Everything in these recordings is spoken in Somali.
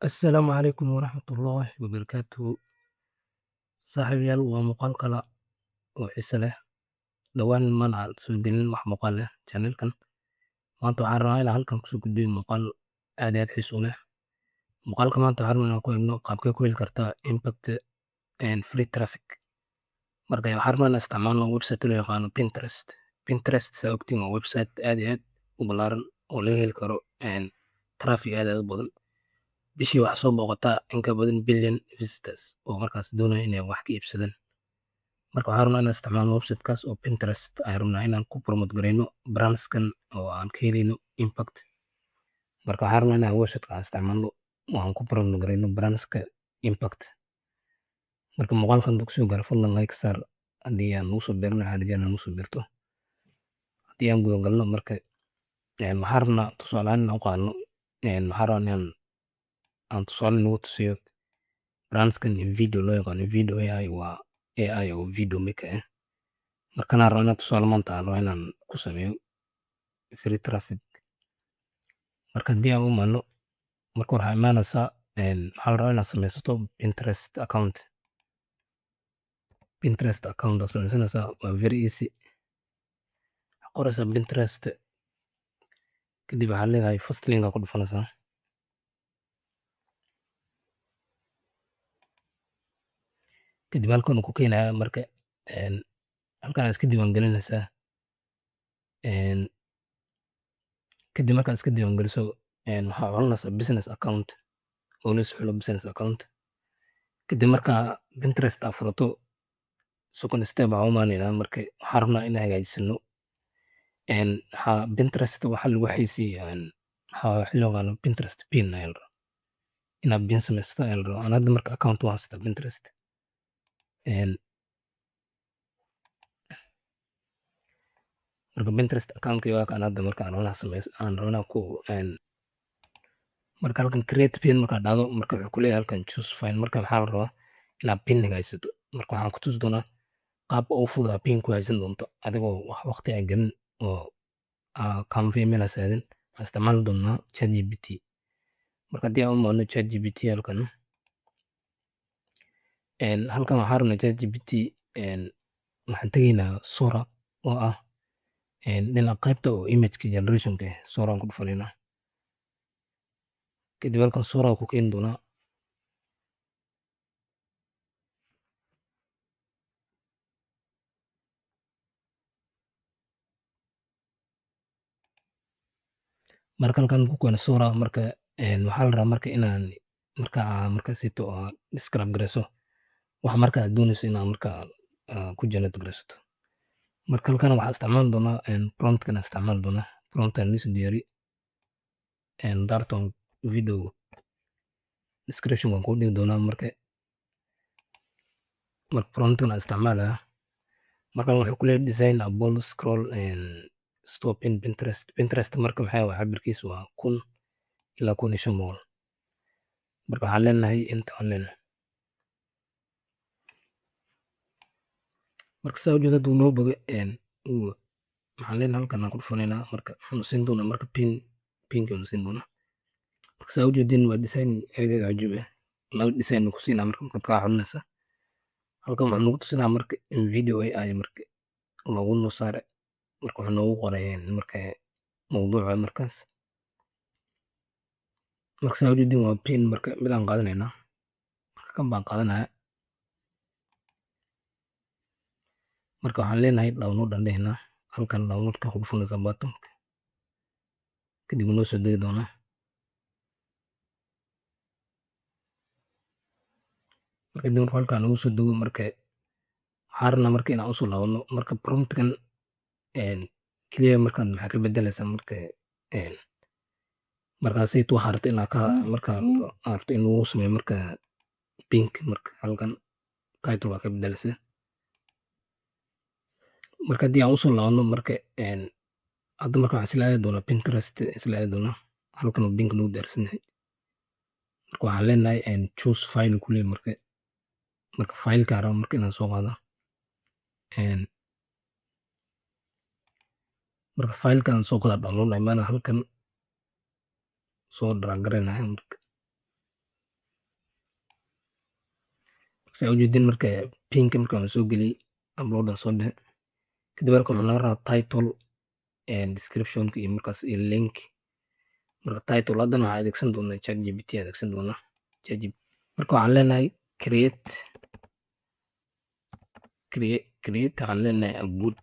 السلام عليكم ورحمة الله وبركاته. صاحبyaal waa muuqaal kale oo xiise leh. Dhowaan mana soo gelin wax muuqaal leh channelkan. Maanta waxaan rabaa inaan halkan kusoo gudbiyo muuqaal aad iyo aad xiiso u leh. Muuqaalka maanta waxaan rabaa inaan ku eegno qaabkee ku heli kartaa impact and free traffic. Marka waxaan rabaa inaan isticmaalno website loo yaqaano Pinterest. Pinterest saa ogtiin waa website aad iyo aad u ballaaran oo laga heli karo traffic aad iyo aad u badan. Bishii waxaa soo booqataa in ka badan billion visitors oo markaas doonaya inay wax ka iibsadaan. Marka waxaan rabnaa inaan isticmaalno websitekaas oo Pinterest ayaan rabnaa inaan ku promote gareyno brandskan oo aan ka helayno impact. Marka waxaan rabnaa inaan websiteka aan isticmaalno oo aan ku promote gareyno brandska impact. Marka muuqaalkan hadduu kusoo gaaro fadlan like saar haddii aan ugu soo biirno waxaan rajeynaa inaad ugu soo biirto. Haddii aan guda galno marka waxaan rabnaa tusaale ahaan inaan u qaadano waxaan rabaa inaan tusaale nagu tusiyo brandskan video loo yaqaano video AI waa AI oo video maker ah. Markaan aan rabo inaan tusaale maanta aan rabo inaan ku sameeyo free traffic. Marka haddii aan u imaano marka hore waxaa imaanaysaa waxaa la rabaa inaad sameysato Pinterest account. Pinterest account aad sameysanaysaa waa very easy. Waxaad qoraysaa Pinterest kadib waxaad leedahay first link aad ku dhufanaysaa. Kadib halkan uu ku keenayaa marka halkan aad iska diiwaan gelinaysaa. Kadib markaad iska diiwaan geliso waxaad xulanaysaa business account oo la xulo business account. Kadib markaa Pinterest aad furato second step waxaa u imaanaynaa marka waxaan rabnaa inaan hagaajisano Pinterest waxa lagu xayeysiiyaa waxa loo yaqaano Pinterest pin ayaa la rabaa inaad pin samaysato ayaa la rabaa. Aan hadda marka account u haystaa Pinterest. Marka Pinterest account waa kan hadda marka aan rabaa inaan sameeyo aan rabaa inaan ku marka halkan create pin marka dhacdo marka wuxuu ku leeyahay halkan choose file marka waxaa la rabaa inaad pin hagaajisato. Marka waxaan ku tusi doonaa qaabka ugu fudud aad pin ku hagaajisan doonto adigoo waqti aan gelin oo Canva email aad aadin. Waxaan isticmaali doonaa ChatGPT. Marka haddii aan u imaano ChatGPT halkan waxaan rabnaa ChatGPT waxaan tegaynaa Sora oo ah dhinaca qaybta oo image generationka Sora aan ku dhufanaynaa. Kadib halkan Sora ku keeni doonaa. Marka halkan ku keeno Sora marka waxaa la rabaa marka inaan marka sito describe gareyso waxa marka aad doonayso inaad marka ku generate gareysato. Marka halkan waxaan isticmaali doonaa prompt kan isticmaali doonaa prompt aan lisoo diyaari darton video description waan ku dhigi doonaa marka prompt kan isticmaalaya marka wuxuu ku leeyahay design a bold scroll and stop in Pinterest marka maxaa waa cabirkiisu waa 1000 ilaa 1500. Marka waxaan leenahay inta aan leenahay marka saa ujeedad uu noo bogay waxaan leenahay halkan aan ku dhufanaynaa marka waxaan siin doonaa marka pinka aan siin doonaa. Marka saa ujeedin waa design aad iyo aad cajiib ah. Laba design ku siinaa marka ka xulanaysa. Halkan waxaan ugu tusinaa marka video AI marka loogu noo saaray marka waxaan ugu qoray marka mowduuca markaas. Marka saa ujeedin waa pin marka mid aan qaadanaynaa. Marka kan baan qaadanaya. Marka waxaan leenahay download aan leeyahay halkan download ka ku dhufanaysaa button kadib noo soo degi doonaa. Marka dib halkan ugu soo dego marka waxaan rabnaa marka inaan u soo laabano marka prompt kan kaliya markaan maxaa ka bedelaysaa markaasaytu waxaa rabta inaad marka aad rabto in lagu sameeyo marka pink marka halkan title waa ka bedelaysaa. Marka haddii aan u soo laabano marka hadda marka waxaan isla aadi doonaa Pinterest isla aadi doonaa halkan uu pink nagu diyaarsan yahay. Marka waxaan leenahay choose file ku leeyahay marka file-ka aan rabo marka inaan soo qaado. Marka file-ka aan soo qaado download ayaan halkan soo drag gareynaya marka saa ujeedin marka pinka marka aan soo geliyey upload aan soo dhahay kadib halkan waxaa laga rabaa title description iyo markaas iyo link marka title haddana waxaa adeegsan doonaa ChatGPT adeegsan doonaa ChatGPT marka waxaan leenahay create waxaan leenahay a good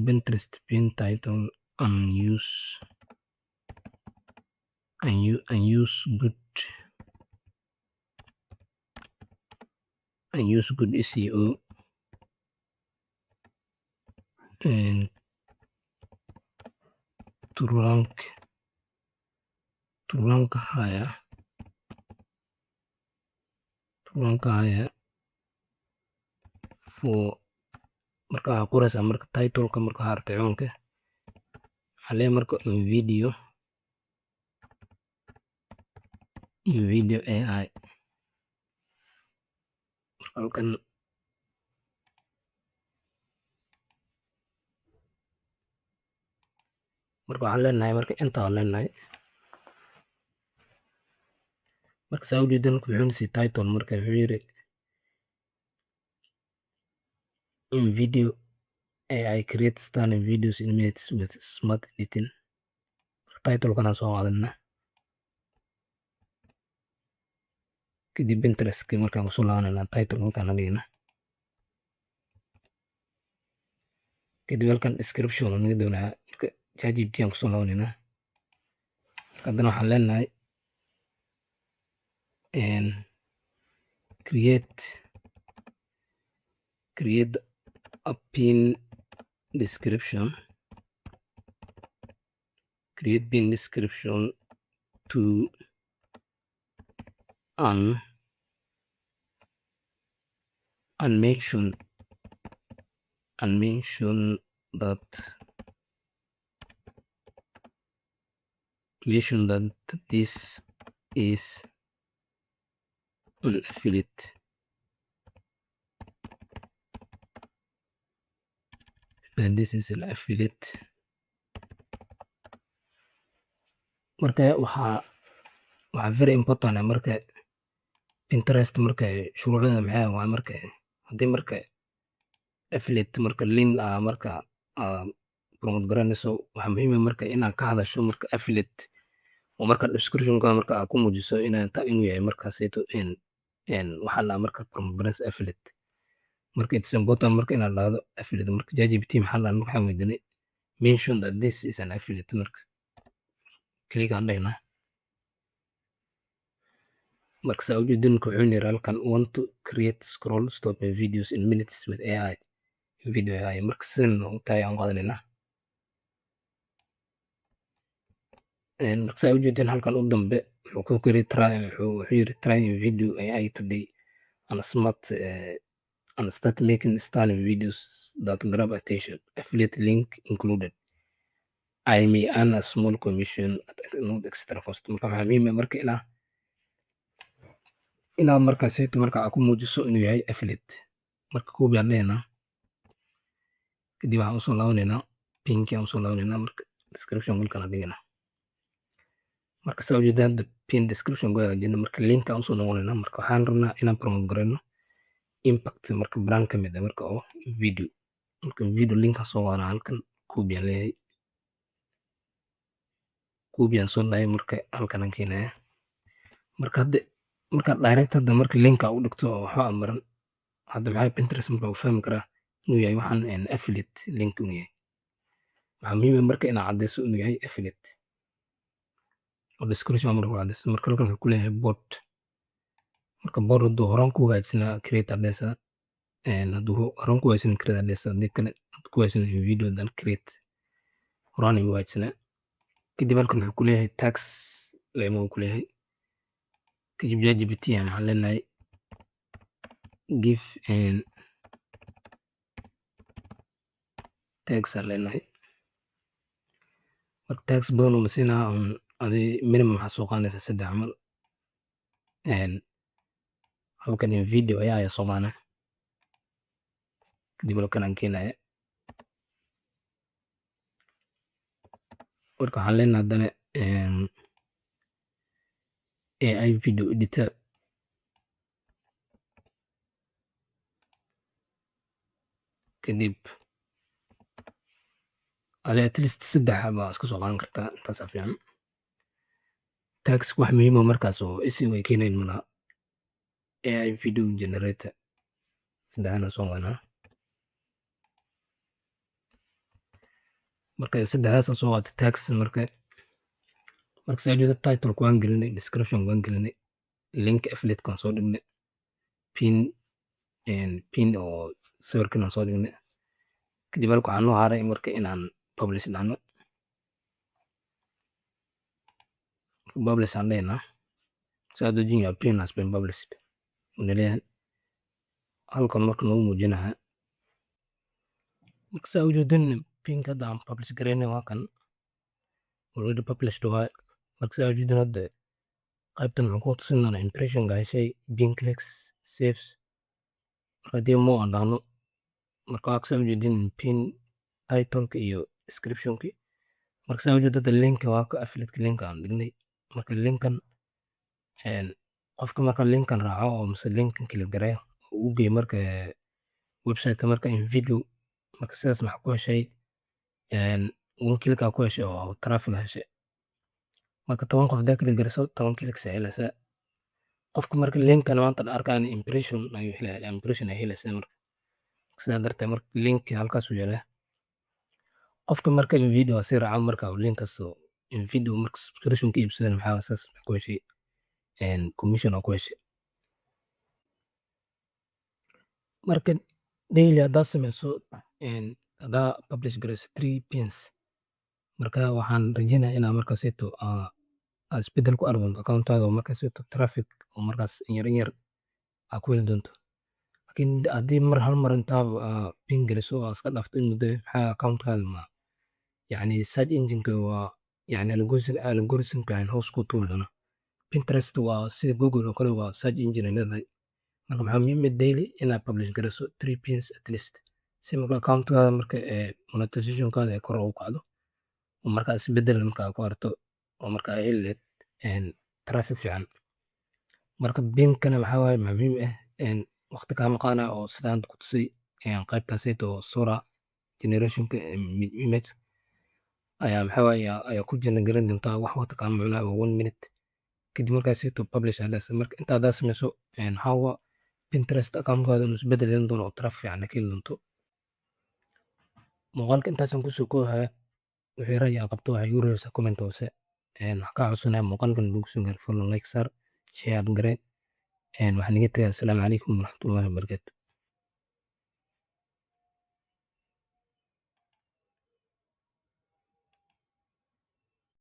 Pinterest pin title and use good SEO and to rank higher for marka waxaa qoraysaa marka titleka marka waxaa artay ciwaanka waxaa leeyahay marka video AI halkan marka waxaan leenahay marka inta aan leenahay marka saa ujeedin marka wuxuu nasi title marka wuxuu yiri video AI create stunning videos in minutes with smart editing title kana soo qaadana kadib Pinterest markaan kusoo laabanayna title markaan dhigana kadib halkan description aan naga doonaa marka ChatGPT aan kusoo laabanayna haddana waxaan leenahay create a pin description to and mention that this is an affiliate marka waxaa very important marka Pinterest marka shuruucda maxay waa marka haddii marka affiliate marka link marka promote garanayso waxaa muhiim ah marka inaad ka hadasho marka affiliate oo marka description-ka marka aad ku muujiso inuu yahay markaasayto waxaa la marka promote garanayso affiliate marka it's important marka inaad dhahdo affiliate marka ChatGPT maxaa la marka waxaan weydiinay mention that this is an affiliate marka click aan dhahnaa marka saa ujeedin marka wuxuu yiri halkan want to create scroll stop videos in minutes with AI video AI marka sidan u tahay aan qaadanaynaa marka saa ujeedin halkan u dambe wuxuu ku yiri try video AI today and start making stunning videos that grab attention affiliate link included I may earn a small commission at no extra cost marka waxaa muhiim ah marka inaad markaasayto marka aad ku muujiso inuu yahay affiliate marka koob yaan leeyahnaa kadib waxaan usoo laabanaynaa pinki aan usoo laabanaynaa marka description halkan aan dhiganaa marka saa ujeedaan pin description ku hagaajina marka link aan usoo noqonaynaa marka waxaan rabnaa inaan promote garayno impact marka brand ka mid ah marka oo video marka video linka soo qaadana halkan koob yaan leeyahay koob yaan soo dhahay marka halkan aan keenaya marka direct hadda marka linka u dhigto oo waxba amaran hadda maxay Pinterest marka uu fahmi karaa inuu yahay waxaan affiliate link inuu yahay waxaa muhiim ah marka inaad caddeyso inuu yahay affiliate oo description marka ku caddeyso marka halkan wuxuu ku leeyahay bot marka bot hadduu horaan ku hagaajisnaa create adressa hadduu horaan ku hagaajisnaa create adressa haddii kale ku hagaajisnaa video dan create horaan ayuu hagaajisnaa kadib halkan wuxuu ku leeyahay tax leemo ku leeyahay kadib ChatGPT waxaan leenahay give tax aan leenahay marka tax badan oo la siinaa adii minimum waxaa soo qaadanaysaa 3 camal halkan video ayaa soo qaadana kadib halkan aan keenaya marka waxaan leenahay haddana AI video editor kadib adi at least 3 baa iska soo qaadan kartaa intaasaa fiican tags wax muhiima markaas oo isi way keenayn malaha AI video generator 3 soo qaadana marka 3 soo qaata tags marka saa title waan gelinay description waan gelinay link affiliate kan soo dhignay pin oo sawirkan aan soo dhignay kadib halka waxaan noo haray marka inaan publish dhahno publish aan leynaa saa dojin your pin has been published unaleeyahay halkan marka noogu muujinaha marka saa ujeedin pinka hadda aan publish garaynay waa kan already published waa marka saa ujeedin hadda qaybtan wuxuu ku tusin doonaa impressionka heshay pin clicks saves haddii mo aan dhahno marka waa saa ujeedin pin titleka iyo descriptionki marka saa ujeedin hadda linka waa ka affiliate linka aan dhignay marka linkan qofka marka linkan raaco oo mise linkan click gareeyo uu geeyo marka website marka in video marka sidaas maxaa ku heshay one click aa ku heshay oo traffic heshay marka 10 qof daa click gareyso 10 clicks ay helaysaa qofka marka linkan maanta arkaan impression ayuu helayaa impression ay helaysaa marka sidaa darteed marka link halkaas uu yaalaa qofka marka video si raaco marka linkaas video marka subscription ka iibsadana maxaa saas ku heshay commission oo ku heshay marka daily haddaad sameyso haddaa publish gareyso 3 pins marka waxaan rajeynayaa inaa markaasito isbedel ku arki doonto accountaaga oo markaasito traffic oo markaas yar aa ku heli doonto laakiin haddii hal mar intaa pin geliso oo iska dhaafto in muddo maxaa accountkaada ma yacni search engine-ka waa yacni algorithm-ka hoos ku tuuri doona Pinterest waa sida Google oo kale waa search engine ay leedahay marka maxaa muhiim ah daily inaad publish gareyso 3 pins at least si marka accountkaada marka monetizationkaada ay kor ugu kacdo oo markaa isbedel markaa ku aragto oo markaa ay heli lahayd traffic fiican marka pinkana waxaa waaye maxaa muhiim ah waqti kaama qaadanayo oo sidaan ku tusay qaybtaasayto oo sura generationka image ayaa maxaa waaye ayaa ku generate doontaa wax waqti kaama cunaayo oo 1 minute kadib markaasayto publish aad leedahay marka inta haddaad sameyso waxaa Pinterest accountkaada inuu isbedel yeelan doono oo traffic fiican ka heli doonto muuqaalka intaasaan kusoo koobayaa wixii ra'yi aad qabto waxay igu reebeysaa comment hoose waxaan kaa codsanayaa muuqaalkan lagu soo gaaro follow like saar share garee waxaan iga tagayaa asalaamu calaykum waraxmatullaahi wabarakaatu